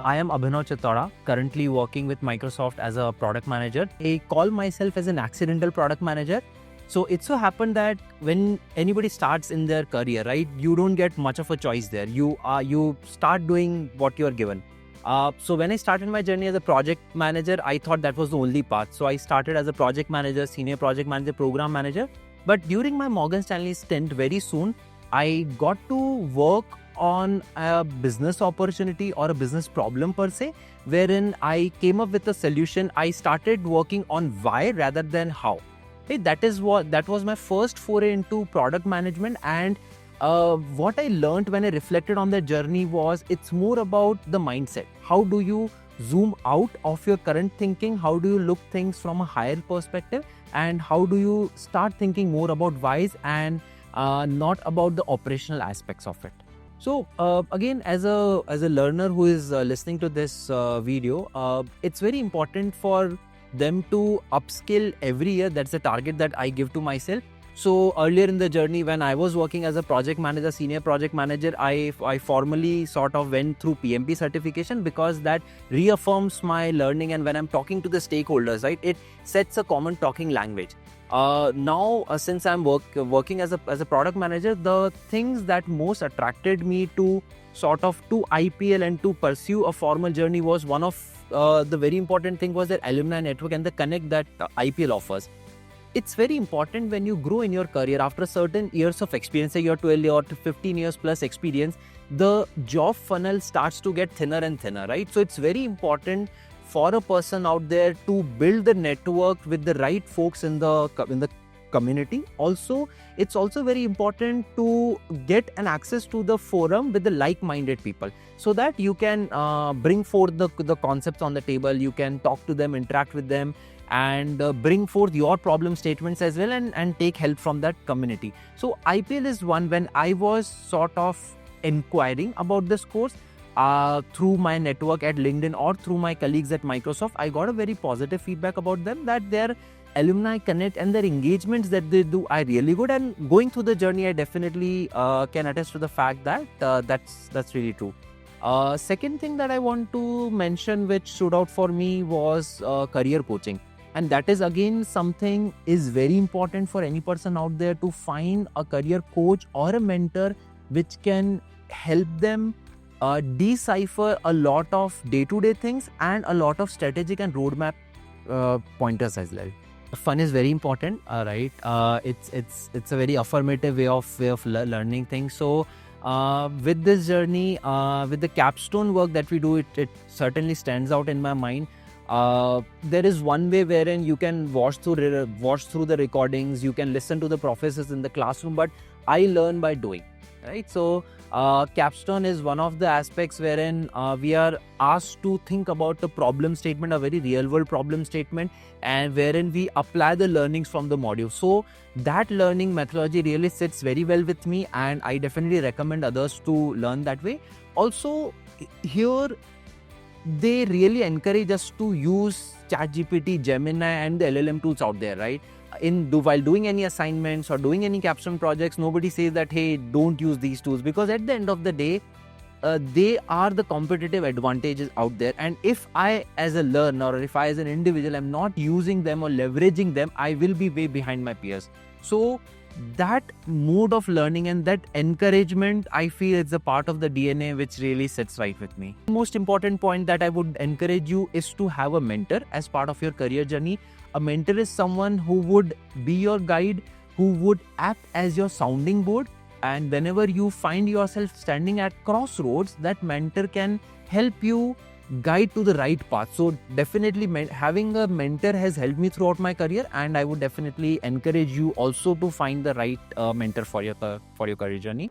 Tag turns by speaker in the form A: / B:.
A: I am Abhinav Chittora, currently working with Microsoft as a product manager. I call myself as an accidental product manager. So it so happened that when anybody starts in their career, right, you don't get much of a choice there. You start doing what you are given. So when I started my journey as a project manager, I thought that was the only path. So I started as a project manager, senior project manager, program manager. But during my Morgan Stanley stint, very soon, I got to work on a business opportunity or a business problem per se, wherein I came up with a solution. I started working on why rather than how. Hey, that was my first foray into product management. And what I learned when I reflected on the journey was it's more about the mindset. How do you zoom out of your current thinking? How do you look things from a higher perspective? And how do you start thinking more about whys and not about the operational aspects of it? So again, as a learner who is listening to this video, it's very important for them to upskill every year. That's the target that I give to myself. So earlier in the journey, when I was working as a project manager, senior project manager, I formally sort of went through PMP certification because that reaffirms my learning. And when I'm talking to the stakeholders, right, it sets a common talking language. Now, since I'm working as a product manager, the things that most attracted me to sort of to IPL and to pursue a formal journey was one of the very important thing was their alumni network and the connect that IPL offers. It's very important when you grow in your career after certain years of experience, say you're 12 or 15 years plus experience, the job funnel starts to get thinner and thinner, right? So it's very important for a person out there to build the network with the right folks in the community. Also, it's also very important to get an access to the forum with the like-minded people so that you can bring forth the concepts on the table. You can talk to them, interact with them, and bring forth your problem statements as well and take help from that community. So IPL is one. When I was sort of inquiring about this course through my network at LinkedIn or through my colleagues at Microsoft, I got a very positive feedback about them that their alumni connect and their engagements that they do are really good. And going through the journey, I definitely can attest to the fact that that's really true. Second thing that I want to mention which stood out for me was career coaching. And that is again something is very important for any person out there to find a career coach or a mentor which can help them decipher a lot of day-to-day things and a lot of strategic and roadmap pointers as well. Fun is very important, right? It's a very affirmative way of learning things. So with this journey, with the capstone work that we do, it certainly stands out in my mind. There is one way wherein you can watch through the recordings, you can listen to the professors in the classroom, but I learn by doing, right? So capstone is one of the aspects wherein we are asked to think about a problem statement, a very real world problem statement, and wherein we apply the learnings from the module. So that learning methodology really sits very well with me, and I definitely recommend others to learn that way. Also, here they really encourage us to use ChatGPT, Gemini and the LLM tools out there, right? While doing any assignments or doing any capstone projects, nobody says that, hey, don't use these tools, because at the end of the day, they are the competitive advantages out there. And if I as a learner or if I as an individual am not using them or leveraging them, I will be way behind my peers. So that mode of learning and that encouragement, I feel it's a part of the DNA which really sits right with me. The most important point that I would encourage you is to have a mentor as part of your career journey. A mentor is someone who would be your guide, who would act as your sounding board. And whenever you find yourself standing at crossroads, that mentor can help you guide to the right path. So definitely having a mentor has helped me throughout my career, and I would definitely encourage you also to find the right mentor for your career journey.